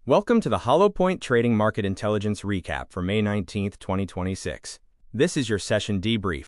Welcome to the Hollow Point Trading Market Intelligence Recap for May 19, 2026. This is your session debrief.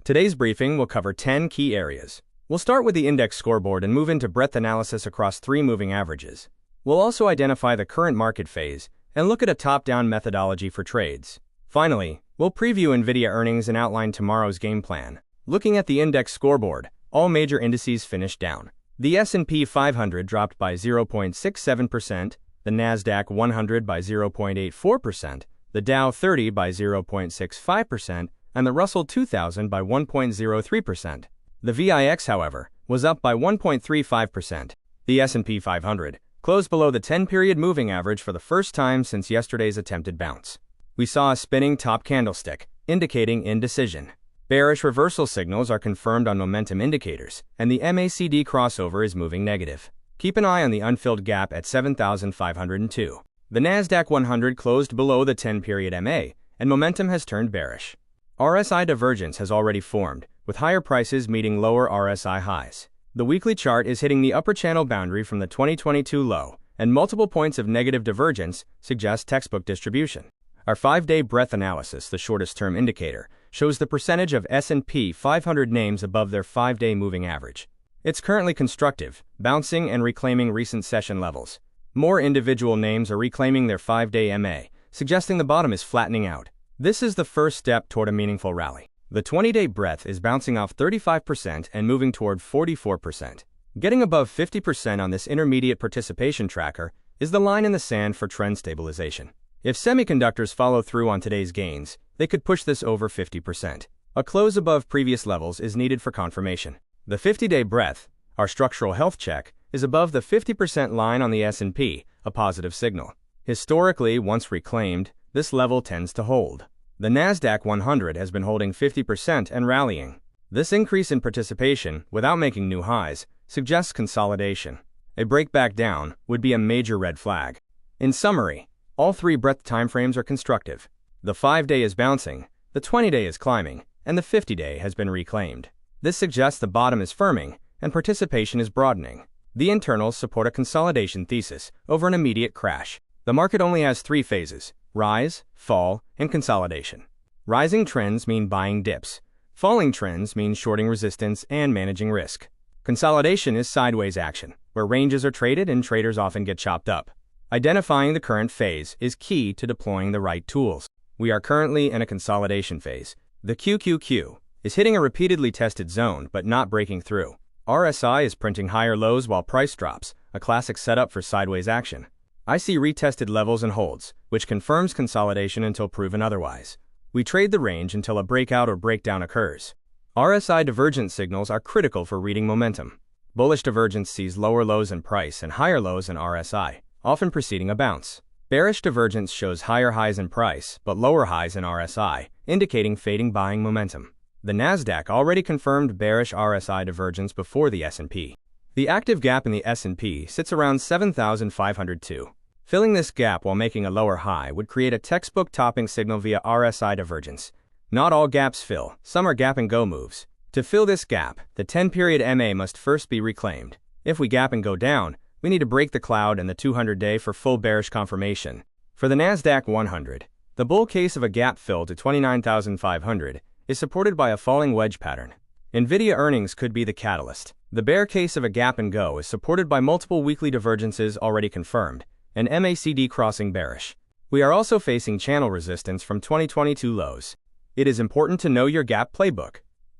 Today's briefing will cover 10 key areas. We'll start with the index scoreboard and move into breadth analysis across 3 moving averages. We'll also identify the current market phase and look at a top-down methodology for trades. Finally, we'll preview Nvidia earnings and outline tomorrow's game plan. Looking at the index scoreboard, all major indices finished down. The S&P 500 dropped by 0.67%, the Nasdaq 100 by 0.84%, the Dow 30 by 0.65%, and the Russell 2000 by 1.03%. The VIX, however, was up by 1.35%. The S&P 500 closed below the 10-period moving average for the first time since yesterday's attempted bounce. We saw a spinning top candlestick, indicating indecision. Bearish reversal signals are confirmed on momentum indicators, and the MACD crossover is moving negative. Keep an eye on the unfilled gap at 7,502. The Nasdaq 100 closed below the 10-period MA, and momentum has turned bearish. RSI divergence has already formed, with higher prices meeting lower RSI highs. The weekly chart is hitting the upper channel boundary from the 2022 low, and multiple points of negative divergence suggest textbook distribution. Our 5-day breadth analysis, the shortest-term indicator, shows the percentage of S&P 500 names above their 5-day moving average. It's currently constructive, bouncing and reclaiming recent session levels. More individual names are reclaiming their 5-day MA, suggesting the bottom is flattening out. This is the first step toward a meaningful rally. The 20-day breadth is bouncing off 35% and moving toward 44%. Getting above 50% on this intermediate participation tracker is the line in the sand for trend stabilization. If semiconductors follow through on today's gains, they could push this over 50%. A close above previous levels is needed for confirmation. The 50-day breadth, our structural health check, is above the 50% line on the S&P, a positive signal. Historically, once reclaimed, this level tends to hold. The Nasdaq 100 has been holding 50% and rallying. This increase in participation, without making new highs, suggests consolidation. A break back down would be a major red flag. In summary, all 3 breadth timeframes are constructive. The 5-day is bouncing, the 20-day is climbing, and the 50-day has been reclaimed. This suggests the bottom is firming and participation is broadening. The internals support a consolidation thesis over an immediate crash. The market only has 3 phases: rise, fall, and consolidation. Rising trends mean buying dips. Falling trends mean shorting resistance and managing risk. Consolidation is sideways action, where ranges are traded and traders often get chopped up. Identifying the current phase is key to deploying the right tools. We are currently in a consolidation phase. The QQQ is hitting a repeatedly tested zone but not breaking through. RSI is printing higher lows while price drops, a classic setup for sideways action. I see retested levels and holds, which confirms consolidation until proven otherwise. We trade the range until a breakout or breakdown occurs. RSI divergence signals are critical for reading momentum. Bullish divergence sees lower lows in price and higher lows in RSI, often preceding a bounce. Bearish divergence shows higher highs in price but lower highs in RSI, indicating fading buying momentum. The Nasdaq already confirmed bearish RSI divergence before the S&P. The active gap in the S&P sits around 7,502. Filling this gap while making a lower high would create a textbook topping signal via RSI divergence. Not all gaps fill, some are gap and go moves. To fill this gap, the 10-period MA must first be reclaimed. If we gap and go down, we need to break the cloud and the 200-day for full bearish confirmation. For the Nasdaq 100, the bull case of a gap fill to 29,500 is supported by a falling wedge pattern. Nvidia earnings could be the catalyst. The bear case of a gap and go is supported by multiple weekly divergences already confirmed, and MACD crossing bearish. We are also facing channel resistance from 2022 lows. It is important to know your gap playbook.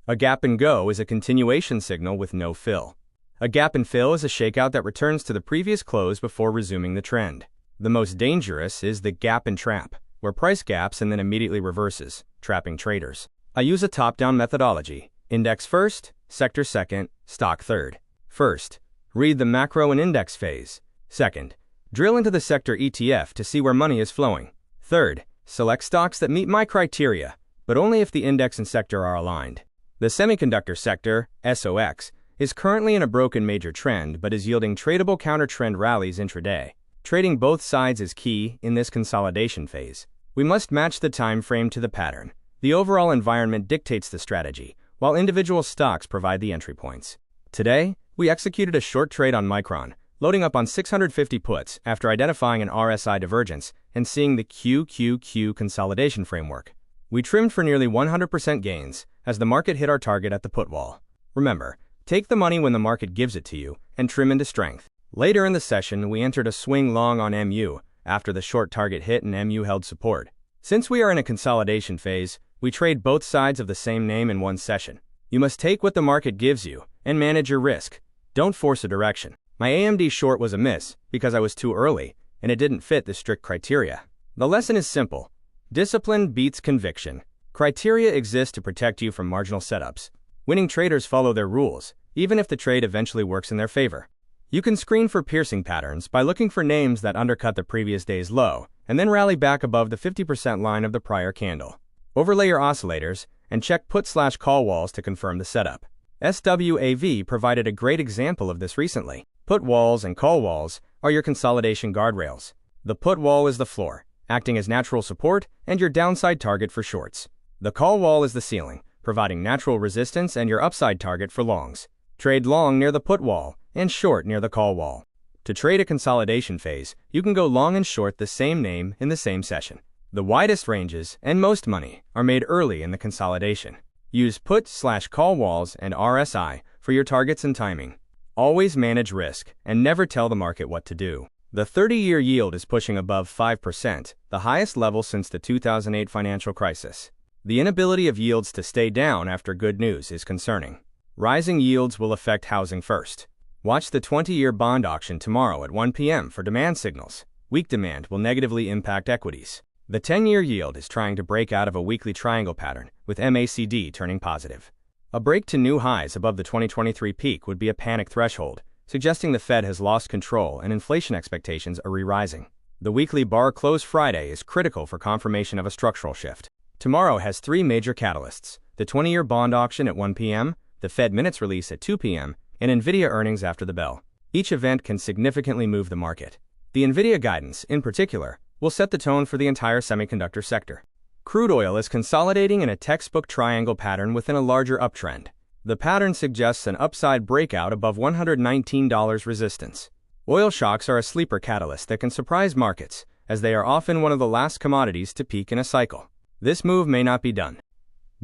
A gap and go is a continuation signal with no fill. A gap and fill is a shakeout that returns to the previous close before resuming the trend. The most dangerous is the gap and trap, where price gaps and then immediately reverses, trapping traders. I use a top-down methodology: index first, sector second, stock third. First, read the macro and index phase. Second, drill into the sector ETF to see where money is flowing. Third, select stocks that meet my criteria, but only if the index and sector are aligned. The semiconductor sector, SOX, is currently in a broken major trend but is yielding tradable counter-trend rallies intraday. Trading both sides is key in this consolidation phase. We must match the time frame to the pattern. The overall environment dictates the strategy, while individual stocks provide the entry points. Today, we executed a short trade on Micron, loading up on 650 puts after identifying an RSI divergence and seeing the QQQ consolidation framework. We trimmed for nearly 100% gains as the market hit our target at the put wall. Remember, take the money when the market gives it to you and trim into strength. Later in the session, we entered a swing long on MU after the short target hit and MU held support. Since we are in a consolidation phase, we trade both sides of the same name in one session. You must take what the market gives you and manage your risk. Don't force a direction. My AMD short was a miss because I was too early and it didn't fit the strict criteria. The lesson is simple. Discipline beats conviction. Criteria exist to protect you from marginal setups. Winning traders follow their rules, even if the trade eventually works in their favor. You can screen for piercing patterns by looking for names that undercut the previous day's low and then rally back above the 50% line of the prior candle. Overlay your oscillators and check put/call walls to confirm the setup. SWAV provided a great example of this recently. Put walls and call walls are your consolidation guardrails. The put wall is the floor, acting as natural support and your downside target for shorts. The call wall is the ceiling, providing natural resistance and your upside target for longs. Trade long near the put wall and short near the call wall. To trade a consolidation phase, you can go long and short the same name in the same session. The widest ranges and most money are made early in the consolidation. Use put/call walls and RSI for your targets and timing. Always manage risk and never tell the market what to do. The 30-year yield is pushing above 5%, the highest level since the 2008 financial crisis. The inability of yields to stay down after good news is concerning. Rising yields will affect housing first. Watch the 20-year bond auction tomorrow at 1 p.m. for demand signals. Weak demand will negatively impact equities. The 10-year yield is trying to break out of a weekly triangle pattern, with MACD turning positive. A break to new highs above the 2023 peak would be a panic threshold, suggesting the Fed has lost control and inflation expectations are re-rising. The weekly bar close Friday is critical for confirmation of a structural shift. Tomorrow has three major catalysts: the 20-year bond auction at 1 p.m., the Fed minutes release at 2 p.m., and Nvidia earnings after the bell. Each event can significantly move the market. The Nvidia guidance, in particular, will set the tone for the entire semiconductor sector. Crude oil is consolidating in a textbook triangle pattern within a larger uptrend. The pattern suggests an upside breakout above $119 resistance. Oil shocks are a sleeper catalyst that can surprise markets, as they are often one of the last commodities to peak in a cycle. This move may not be done.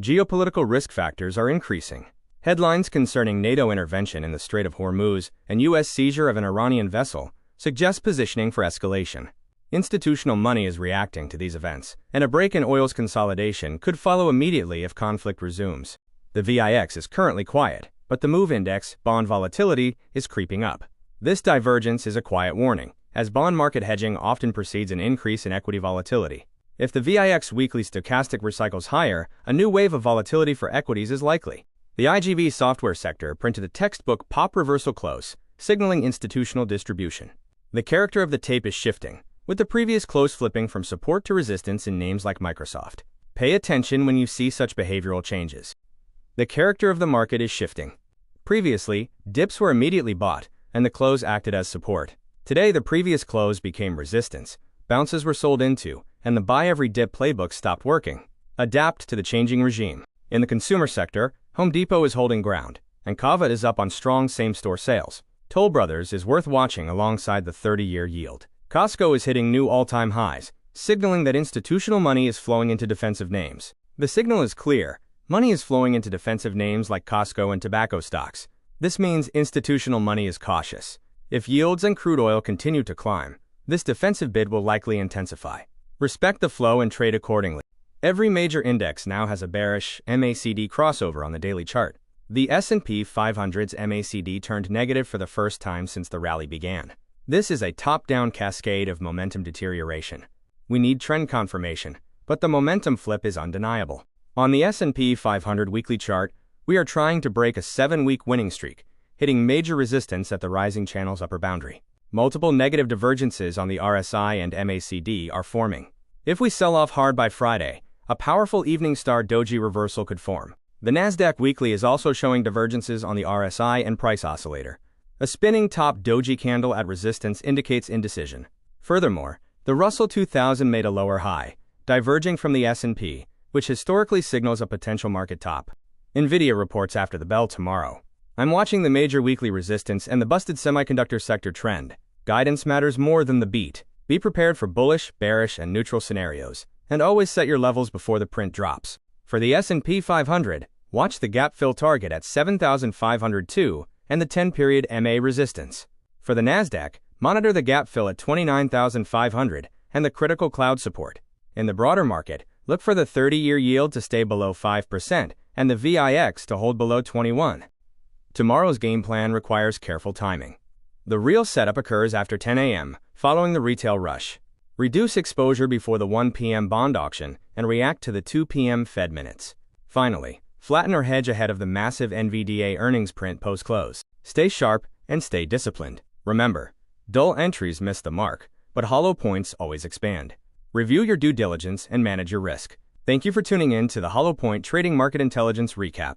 Geopolitical risk factors are increasing. Headlines concerning NATO intervention in the Strait of Hormuz and U.S. seizure of an Iranian vessel suggest positioning for escalation. Institutional money is reacting to these events, and a break in oil's consolidation could follow immediately if conflict resumes. The VIX is currently quiet, but the MOVE index, bond volatility, is creeping up. This divergence is a quiet warning, as bond market hedging often precedes an increase in equity volatility. If the VIX weekly stochastic recycles higher, a new wave of volatility for equities is likely. The IGV software sector printed a textbook pop reversal close, signaling institutional distribution. The character of the tape is shifting, with the previous close flipping from support to resistance in names like Microsoft. Pay attention when you see such behavioral changes. The character of the market is shifting. Previously, dips were immediately bought, and the close acted as support. Today, the previous close became resistance, bounces were sold into, and the buy every dip playbook stopped working. Adapt to the changing regime. In the consumer sector, Home Depot is holding ground, and NQGOD is up on strong same-store sales. Toll Brothers is worth watching alongside the 30-year yield. Costco is hitting new all-time highs, signaling that institutional money is flowing into defensive names. The signal is clear. Money is flowing into defensive names like Costco and tobacco stocks. This means institutional money is cautious. If yields and crude oil continue to climb, this defensive bid will likely intensify. Respect the flow and trade accordingly. Every major index now has a bearish MACD crossover on the daily chart. The S&P 500's MACD turned negative for the first time since the rally began. This is a top-down cascade of momentum deterioration. We need trend confirmation, but the momentum flip is undeniable. On the S&P 500 weekly chart, we are trying to break a 7-week winning streak, hitting major resistance at the rising channel's upper boundary. Multiple negative divergences on the RSI and MACD are forming. If we sell off hard by Friday, a powerful evening star doji reversal could form. The Nasdaq weekly is also showing divergences on the RSI and price oscillator. A spinning top doji candle at resistance indicates indecision. Furthermore, the Russell 2000 made a lower high, diverging from the S&P, which historically signals a potential market top. Nvidia reports after the bell tomorrow. I'm watching the major weekly resistance and the busted semiconductor sector trend. Guidance matters more than the beat. Be prepared for bullish, bearish, and neutral scenarios, and always set your levels before the print drops. For the S&P 500, watch the gap fill target at 7,502 and the 10-period MA resistance. For the Nasdaq, monitor the gap fill at 29,500 and the critical cloud support. In the broader market, look for the 30-year yield to stay below 5% and the VIX to hold below 21. Tomorrow's game plan requires careful timing. The real setup occurs after 10 a.m., following the retail rush. Reduce exposure before the 1 p.m. bond auction and react to the 2 p.m. Fed minutes. Finally, flatten or hedge ahead of the massive Nvidia earnings print post-close. Stay sharp and stay disciplined. Remember, dull entries miss the mark, but hollow points always expand. Review your due diligence and manage your risk. Thank you for tuning in to the Hollow Point Trading Market Intelligence Recap.